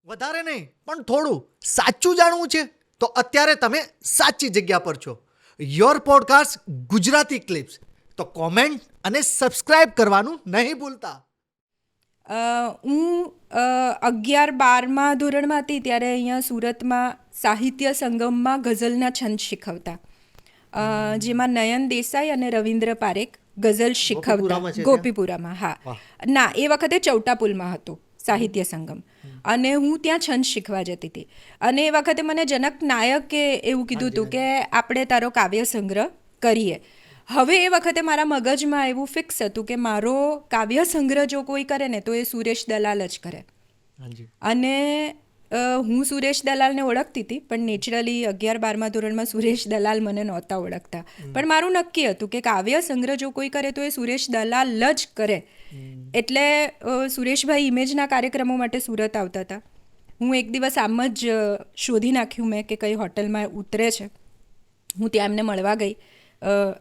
વધારે નહીં પણ થોડું સાચું જાણવું છે તો અત્યારે તમે સાચી જગ્યા પર છો. Your podcast Gujarati clips. તો કોમેન્ટ અને સબસ્ક્રાઇબ કરવાનું નહીં ભૂલતા. હું 11-12મા ધોરણમાં હતી ત્યારે અહીંયા સુરતમાં સાહિત્ય સંગમમાં ગઝલના છંદ શીખવતા, જેમાં નયન દેસાઈ અને રવિન્દ્ર પારેખ ગઝલ શીખવતા. ગોપીપુરામાં છે ત્યાં? ગોપીપુરામાં, હા. વાહ. ના, એ વખતે ચૌટાપુલમાં હતું સાહિત્ય સંગમ, અને હું ત્યાં છંદ શીખવા જતી હતી. અને એ વખતે મને જનક નાયકે એવું કીધું હતું કે આપણે તારો કાવ્ય સંગ્રહ કરીએ. હવે એ વખતે મારા મગજમાં એવું ફિક્સ હતું કે મારો કાવ્ય સંગ્રહ જો કોઈ કરે ને તો એ સુરેશ દલાલ જ કરે. હાજી. અને હું સુરેશ દલાલને ઓળખતી હતી, પણ નેચરલી 11-12મા ધોરણમાં સુરેશ દલાલ મને નહોતા ઓળખતા. પણ મારું નક્કી હતું કે કાવ્ય સંગ્રહ જો કોઈ કરે તો એ સુરેશ દલાલ જ કરે. એટલે સુરેશભાઈ ઇમેજના કાર્યક્રમો માટે સુરત આવતા હતા. હું એક દિવસ આમ જ શોધી નાખ્યું મેં કે કઈ હોટલમાં ઉતરે છે. હું ત્યાં એમને મળવા ગઈ.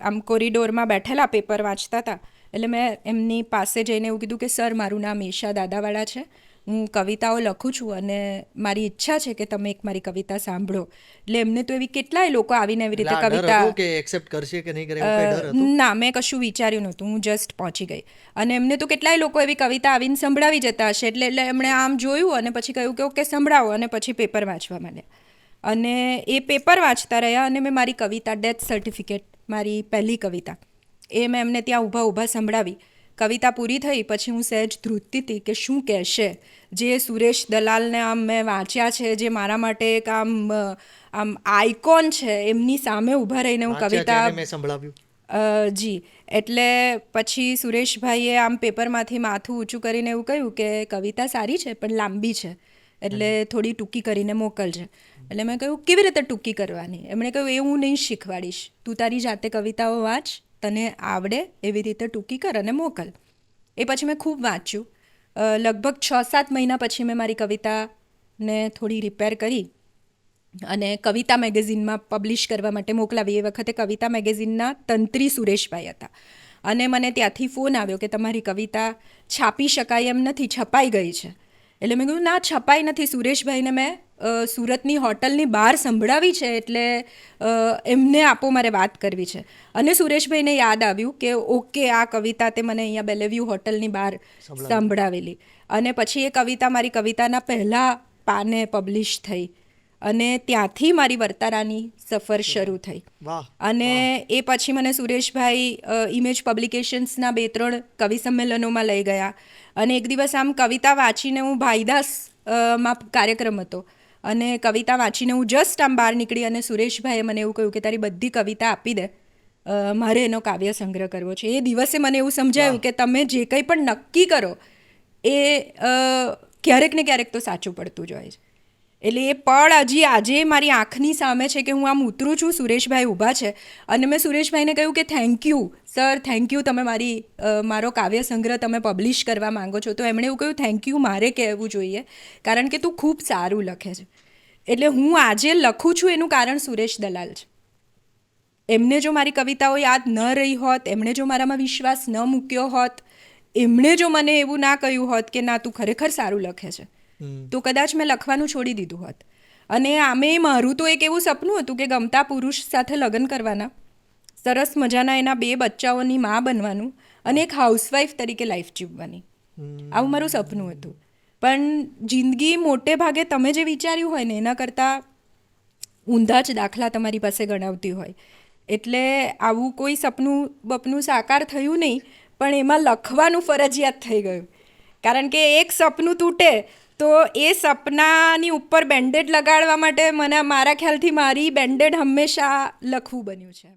આમ કોરિડોરમાં બેઠેલા પેપર વાંચતા હતા, એટલે મેં એમની પાસે જઈને એવું કીધું કે સર, મારું નામ ઈશા દાદાવાળા છે, હું કવિતાઓ લખું છું અને મારી ઈચ્છા છે કે તમે એક મારી કવિતા સાંભળો. એટલે એમને તો એવી કેટલાય લોકો આવીને એવી રીતે કવિતા કે એક્સેપ્ટ કરશે કે નહીં કરે એવું કઈ ડર હતો? ના, મેં કશું વિચાર્યું નહોતું, હું જસ્ટ પહોંચી ગઈ. અને એમને તો કેટલાય લોકો એવી કવિતા આવીને સંભળાવી જતા હશે, એટલે એમણે આમ જોયું અને પછી કહ્યું કે ઓકે સંભળાવો, અને પછી પેપર વાંચવા માંડ્યા. અને એ પેપર વાંચતા રહ્યા અને મેં મારી કવિતા ડેથ સર્ટિફિકેટ, મારી પહેલી કવિતા, એ મેં એમને ત્યાં ઊભા સંભળાવી. કવિતા પૂરી થઈ પછી હું સહેજ ધ્રુજતી હતી કે શું કહેશે. જે સુરેશ દલાલને આમ મેં વાંચ્યા છે, જે મારા માટે એક આમ આઇકોન છે, એમની સામે ઊભા રહીને હું કવિતા મેં સંભળાવ્યું. જી. એટલે પછી સુરેશભાઈએ આમ પેપરમાંથી માથું ઊંચું કરીને એવું કહ્યું કે કવિતા સારી છે પણ લાંબી છે, એટલે થોડી ટૂંકી કરીને મોકલજે. એટલે મેં કહ્યું કેવી રીતે ટૂંકી કરવાની? એમણે કહ્યું એ હું નહીં શીખવાડીશ, તું તારી જાતે કવિતાઓ વાંચ, તને આવડે એવી રીતે ટૂંકી કર અને મોકલ. એ પછી મેં ખૂબ વાંચ્યું. લગભગ 6-7 મહિના પછી મેં મારી કવિતાને થોડી રિપેર કરી અને કવિતા મેગેઝિનમાં પબ્લિશ કરવા માટે મોકલાવી. એ વખતે કવિતા મેગેઝિનના તંત્રી સુરેશભાઈ હતા, અને મને ત્યાંથી ફોન આવ્યો કે તમારી કવિતા છાપી શકાય એમ નથી, છપાઈ ગઈ છે. એટલે મેં કહ્યું ના, છપાઈ નથી. સુરેશભાઈને મેં સુરતની હોટલની બહાર સંભળાવી છે, એટલે એમને આપો, મારે વાત કરવી છે. અને સુરેશભાઈને યાદ આવ્યું કે ઓકે, આ કવિતા તે મને અહીંયા બેલેવ્યુ હોટલની બહાર સંભળાવેલી. અને પછી એ કવિતા મારી કવિતાના પહેલા પાને પબ્લિશ થઈ, અને ત્યાંથી મારી વર્તારાની સફર શરૂ થઈ. અને એ પછી મને સુરેશભાઈ ઇમેજ પબ્લિકેશન્સના 2-3 કવિ સંમેલનોમાં લઈ ગયા. અને એક દિવસ આમ કવિતા વાંચીને હું ભાઈદાસમાં કાર્યક્રમ હતો, અને કવિતા વાંચીને હું જસ્ટ આમ બહાર નીકળી અને સુરેશભાઈએ મને એવું કહ્યું કે તારી બધી કવિતા આપી દે, મારે એનો કાવ્ય સંગ્રહ કરવો છે. એ દિવસે મને એવું સમજાયું કે તમે જે કંઈ પણ નક્કી કરો એ ક્યારેક ને ક્યારેક તો સાચું પડતું જ હોય છે. એટલે એ પળ હજી આજે મારી આંખની સામે છે કે હું આમ ઉતરું છું, સુરેશભાઈ ઊભા છે, અને મેં સુરેશભાઈને કહ્યું કે thank you sir, thank you, તમે મારો કાવ્ય સંગ્રહ તમે પબ્લિશ કરવા માંગો છો. તો એમણે એવું કહ્યું થેન્ક યુ મારે કહેવું જોઈએ, કારણ કે તું ખૂબ સારું લખે છે. એટલે હું આજે લખું છું એનું કારણ સુરેશ દલાલ છે. એમને જો મારી કવિતાઓ યાદ ન રહી હોત, એમણે જો મારામાં વિશ્વાસ ન મૂક્યો હોત, એમણે જો મને એવું ના કહ્યું હોત કે ના, તું ખરેખર સારું લખે છે, તો કદાચ મેં લખવાનું છોડી દીધું હોત. અને આમે મારું તો એક એવું સપનું હતું કે ગમતા પુરુષ સાથે લગ્ન કરવાના, સરસ મજાના એના 2 બચ્ચાઓની મા બનવાનું, અને એક હાઉસવાઈફ તરીકે લાઈફ જીવવાની. આવું મારું સપનું હતું. પણ જિંદગી મોટે ભાગે તમે જે વિચાર્યું હોય ને એના કરતાં ઊંધા જ દાખલા તમારી પાસે ગણાવતી હોય. એટલે આવું કોઈ બપનું સાકાર થયું નહીં, પણ એમાં લખવાનું ફરજિયાત થઈ ગયું. કારણ કે એક સપનું તૂટે તો એ સપનાની ઉપર બેન્ડેડ લગાડવા માટે મારા ખ્યાલથી મારી બેન્ડેડ હંમેશા લખવું બન્યું છે.